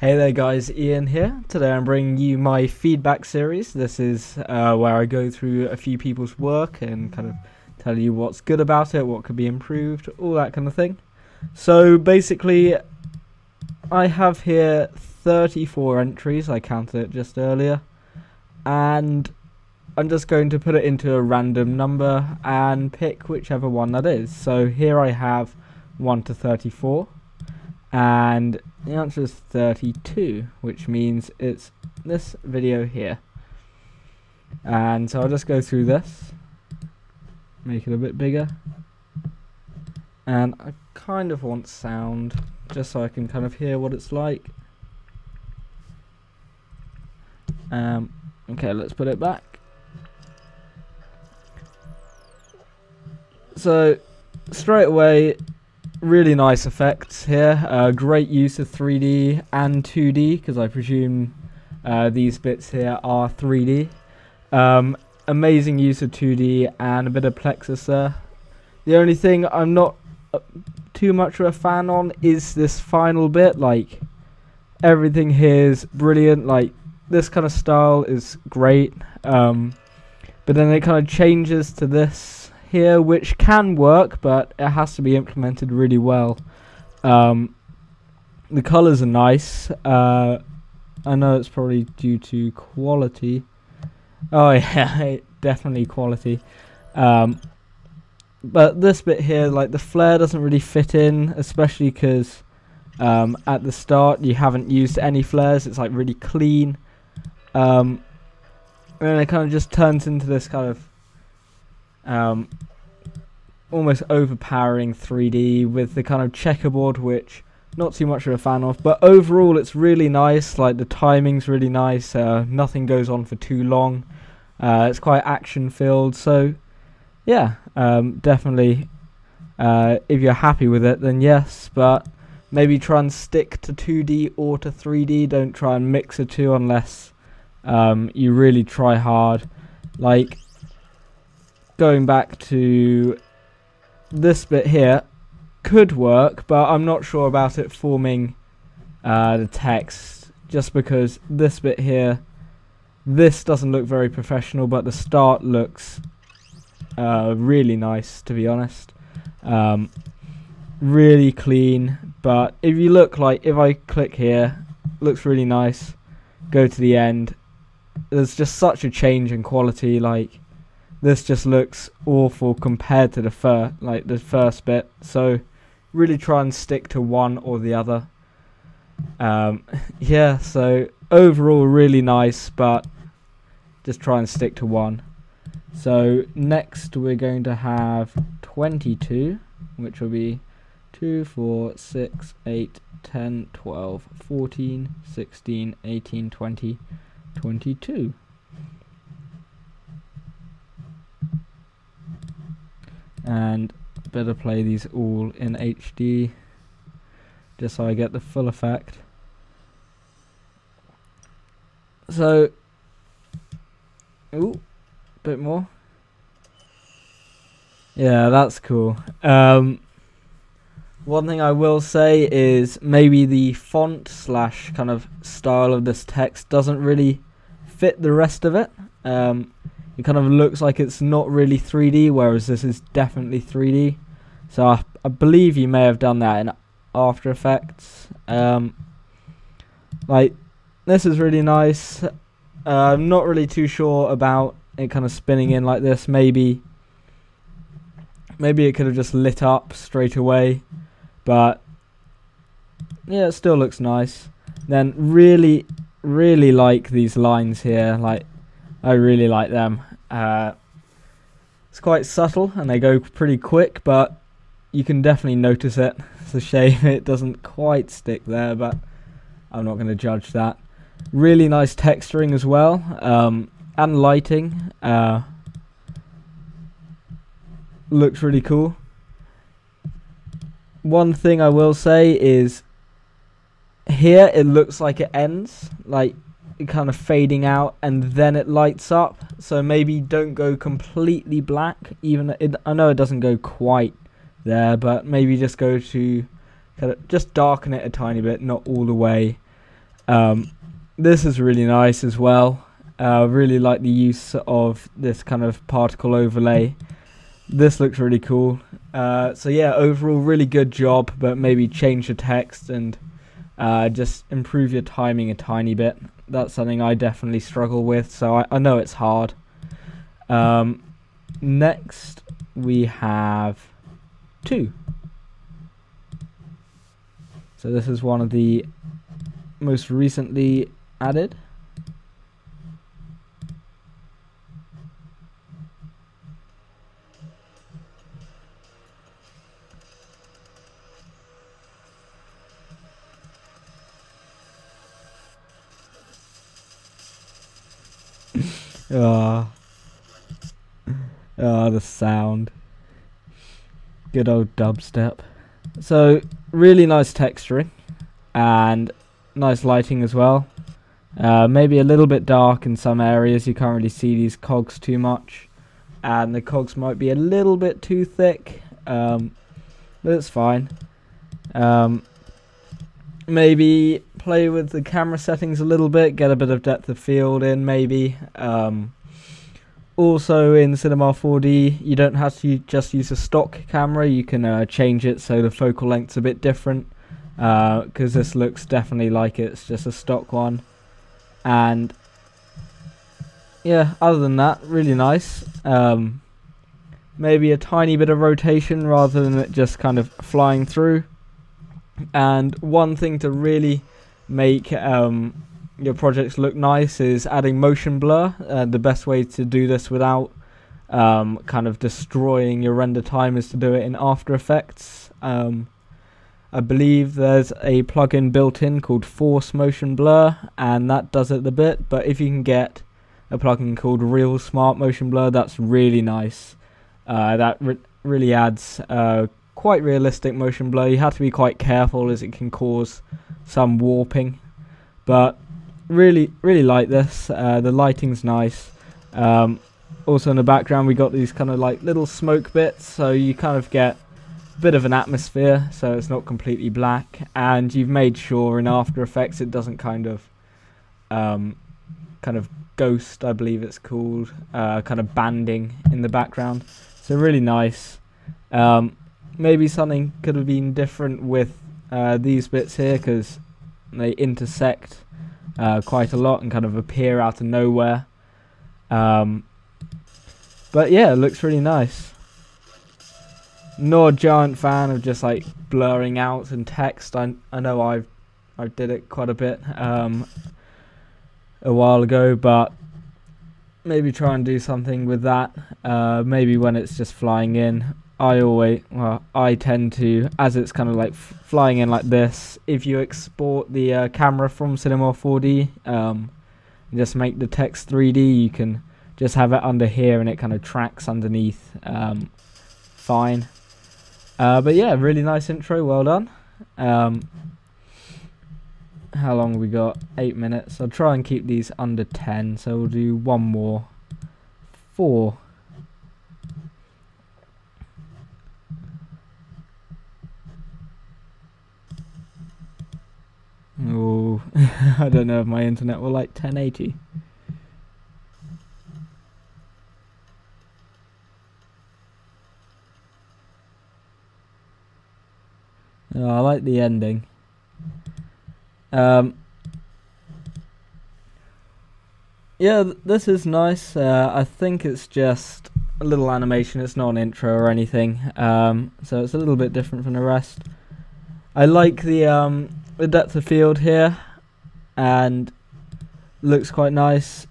Hey there guys, Ian here. Today I'm bringing you my feedback series. This is where I go through a few people's work and kind of tell you what's good about it, what could be improved, all that kind of thing. So basically, I have here 34 entries, I counted it just earlier, and I'm just going to put it into a random number and pick whichever one that is. So here I have 1 to 34. And the answer is 32, which means it's this video here. And so I'll just go through this, make it a bit bigger, and I kind of want sound just so I can kind of hear what it's like. Okay, let's put it back. So straight away, really nice effects here. Great use of 3D and 2D, because I presume these bits here are 3D. Amazing use of 2D and a bit of plexus there. The only thing I'm not too much of a fan on is this final bit. Like, everything here is brilliant. Like, this kind of style is great. But then it kind of changes to this here, which can work, but it has to be implemented really well. The colours are nice. I know it's probably due to quality. Oh yeah, definitely quality. But this bit here, like the flare doesn't really fit in, especially because at the start you haven't used any flares. It's like really clean. And it kind of just turns into this kind of almost overpowering 3D with the kind of checkerboard, which not too much of a fan of, but overall it's really nice. Like, the timing's really nice, nothing goes on for too long, it's quite action filled, so yeah, definitely if you're happy with it, then yes, but maybe try and stick to 2D or to 3D. Don't try and mix the two unless you really try hard. Like, going back to this bit here could work, but I'm not sure about it forming the text, just because this bit here, this doesn't look very professional, but the start looks really nice, to be honest. Really clean, but if you look, like, if I click here, looks really nice, go to the end, there's just such a change in quality. Like, this just looks awful compared to the first bit. So really try and stick to one or the other. Yeah, so overall really nice, but just try and stick to one. So next we're going to have 22, which will be 2, 4, 6, 8, 10, 12, 14, 16, 18, 20, 22. And better play these all in HD just so I get the full effect. So, ooh, bit more. Yeah, that's cool. One thing I will say is maybe the font / kind of style of this text doesn't really fit the rest of it. It kind of looks like it's not really 3D, whereas this is definitely 3D. So I believe you may have done that in After Effects. Like, this is really nice. I'm not really too sure about it kind of spinning in like this. Maybe it could have just lit up straight away, but yeah, it still looks nice. Then really like these lines here. Like, I really like them. It's quite subtle and they go pretty quick, but you can definitely notice it. It's a shame it doesn't quite stick there, but I'm not going to judge that. Really nice texturing as well, and lighting. Looks really cool. One thing I will say is here it looks like it ends, like kind of fading out, and then it lights up. So maybe don't go completely black. I know it doesn't go quite there, but maybe just go to kind of just darken it a tiny bit, not all the way. This is really nice as well. Really like the use of this kind of particle overlay. This looks really cool. So yeah, overall really good job, but maybe change the text and just improve your timing a tiny bit. That's something I definitely struggle with, so I know it's hard. Next we have 2. So this is one of the most recently added. The sound. Good old dubstep. So really nice texturing and nice lighting as well. Maybe a little bit dark in some areas. You can't really see these cogs too much, and the cogs might be a little bit too thick, but it's fine. Maybe play with the camera settings a little bit, get a bit of depth of field in maybe. Also in Cinema 4D you don't have to just use a stock camera, you can change it so the focal length's a bit different, because this looks definitely like it's just a stock one. And yeah, other than that, really nice. Maybe a tiny bit of rotation rather than it just kind of flying through. And one thing to really make your projects look nice is adding motion blur. The best way to do this without kind of destroying your render time is to do it in After Effects. I believe there's a plugin built in called Force Motion Blur, and that does it a bit, but if you can get a plugin called Real Smart Motion Blur, that's really nice. That really adds quite realistic motion blur. You have to be quite careful as it can cause some warping, but really like this. The lighting's nice. Also in the background we got these kind of like little smoke bits, so you kind of get a bit of an atmosphere, so it's not completely black, and you've made sure in After Effects it doesn't kind of ghost, I believe it's called, kind of banding in the background. So really nice. Maybe something could have been different with these bits here, because they intersect quite a lot and kind of appear out of nowhere. But yeah, it looks really nice. Not a giant fan of just like blurring out and text. I know I did it quite a bit a while ago, but maybe try and do something with that. Maybe when it's just flying in. I tend to, as it's kind of like flying in like this, if you export the camera from Cinema 4D, and just make the text 3D, you can just have it under here and it kind of tracks underneath fine. But yeah, really nice intro, well done. How long have we got? 8 minutes. I'll try and keep these under 10, so we'll do one more. 4. Oh, I don't know if my internet will like 1080. Oh, I like the ending. Yeah, this is nice. I think it's just a little animation. It's not an intro or anything. So it's a little bit different from the rest. I like the depth of field here, and looks quite nice.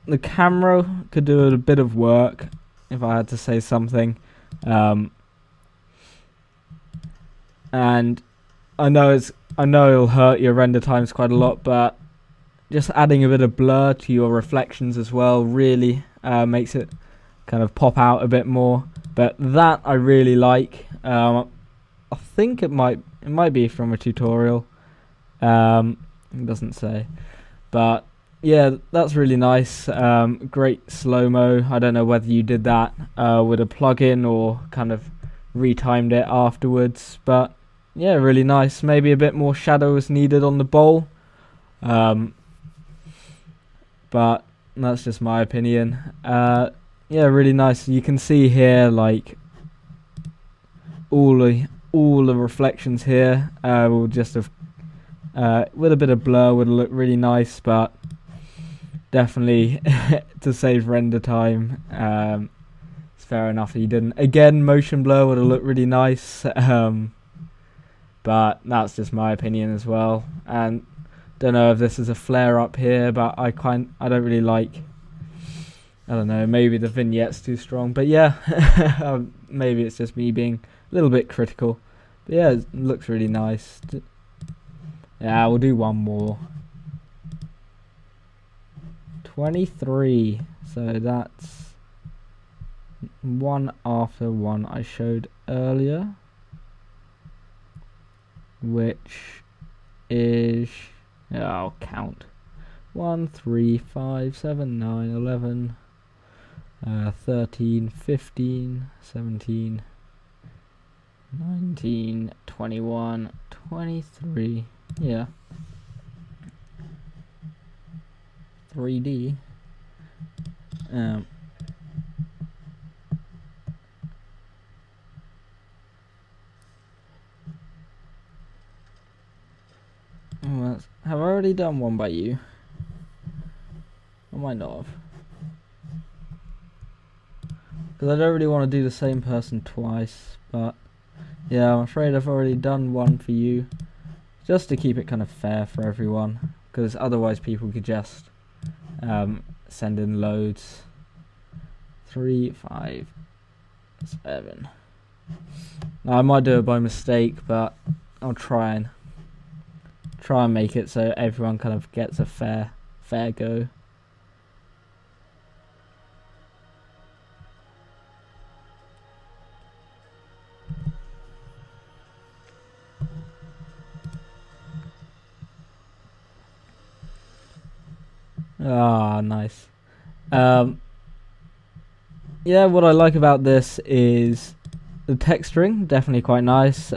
The camera could do a bit of work, if I had to say something. And I know it'll hurt your render times quite a lot, but just adding a bit of blur to your reflections as well really makes it kind of pop out a bit more. But that I really like. I think it might be from a tutorial. It doesn't say, but yeah, that's really nice. Great slow-mo. I don't know whether you did that with a plugin or kind of retimed it afterwards, but yeah, really nice. Maybe a bit more shadow is needed on the bowl. But that's just my opinion. Yeah, really nice. You can see here like all the reflections here will just have with a bit of blur would look really nice, but definitely to save render time, it's fair enough that you didn't. Again, motion blur would have looked really nice, but that's just my opinion as well. And don't know if this is a flare up here, but I don't really like. I don't know, maybe the vignette's too strong, but yeah, maybe it's just me being a little bit critical. But yeah, it looks really nice. Yeah, we'll do one more. 23, so that's one after one I showed earlier, which is, yeah, I'll count. 1, 3, 5, 7, 9, 11, 13, 15, 17, 19, 21, 23, yeah. 3D. Have I already done one by you? I might not have. Because I don't really want to do the same person twice, but yeah, I'm afraid I've already done one for you. Just to keep it kind of fair for everyone, because otherwise people could just send in loads. 3, 5, 7. Now, I might do it by mistake, but I'll try and make it so everyone kind of gets a fair go. Ah, nice. Yeah, what I like about this is the texturing, definitely quite nice.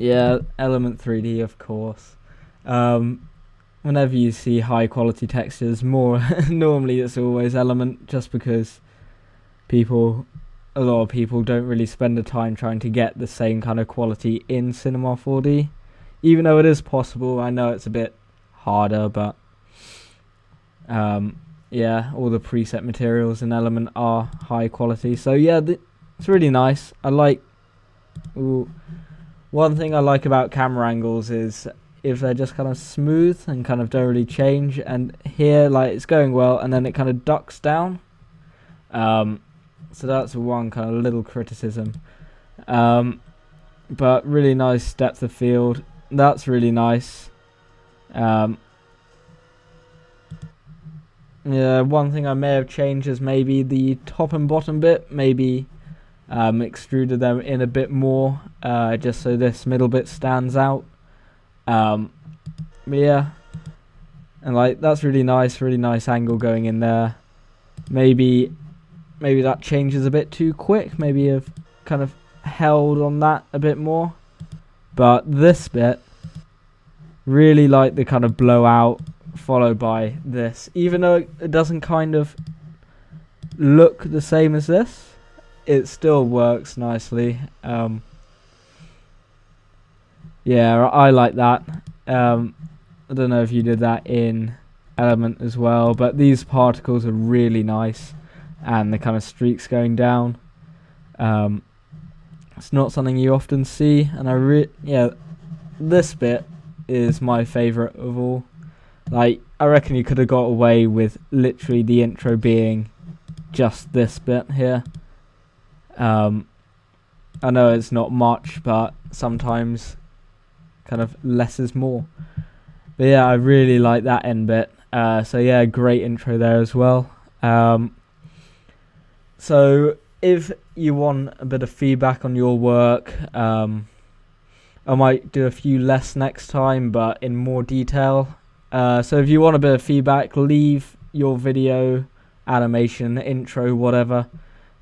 Yeah, Element 3D, of course. Whenever you see high quality textures, more normally it's always Element, just because a lot of people don't really spend the time trying to get the same kind of quality in Cinema 4D. Even though it is possible, I know it's a bit harder, but yeah, all the preset materials in Element are high quality. So yeah, it's really nice. I like. One thing I like about camera angles is if they're just kind of smooth and kind of don't really change. And here, like, it's going well, and then it kind of ducks down. So that's one kind of little criticism. But really nice depth of field. That's really nice. Yeah, one thing I may have changed is maybe the top and bottom bit. Maybe extruded them in a bit more, just so this middle bit stands out. But yeah, and like that's really nice angle going in there. Maybe that changes a bit too quick. Maybe I've kind of held on that a bit more. But this bit, really like the kind of blowout followed by this. Even though it doesn't kind of look the same as this, it still works nicely. Yeah, I like that. I don't know if you did that in Element as well, but these particles are really nice, and the kind of streaks going down. It's not something you often see, and yeah, this bit is my favourite of all. Like, I reckon you could have got away with literally the intro being just this bit here. I know it's not much, but sometimes kind of less is more. But yeah, I really like that end bit. So yeah, great intro there as well. So if you want a bit of feedback on your work, I might do a few less next time, but in more detail. So if you want a bit of feedback, leave your video, animation, intro, whatever,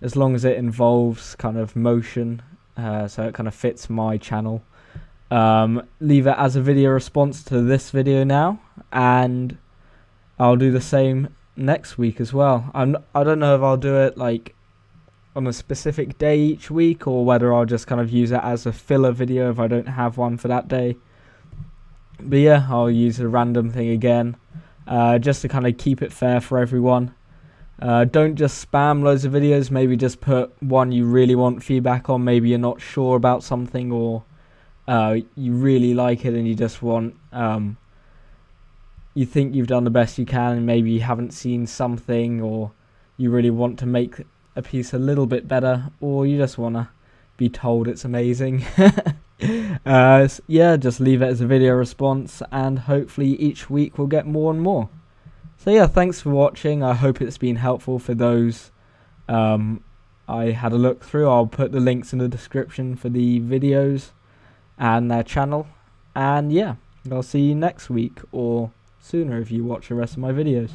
as long as it involves kind of motion, so it kind of fits my channel. leave it as a video response to this video now, and I'll do the same next week as well. I don't know if I'll do it like on a specific day each week, or whether I'll just kind of use it as a filler video if I don't have one for that day. But yeah, I'll use a random thing again, just to kind of keep it fair for everyone. Don't just spam loads of videos. Maybe just put one you really want feedback on. Maybe you're not sure about something, or you really like it and you just want, you think you've done the best you can, and maybe you haven't seen something, or you really want to make a piece a little bit better, or you just want to be told it's amazing. Yeah, just leave it as a video response, and hopefully each week we'll get more and more. So yeah, thanks for watching. I hope it's been helpful for those I had a look through. I'll put the links in the description for the videos and their channel. And yeah, I'll see you next week, or sooner if you watch the rest of my videos.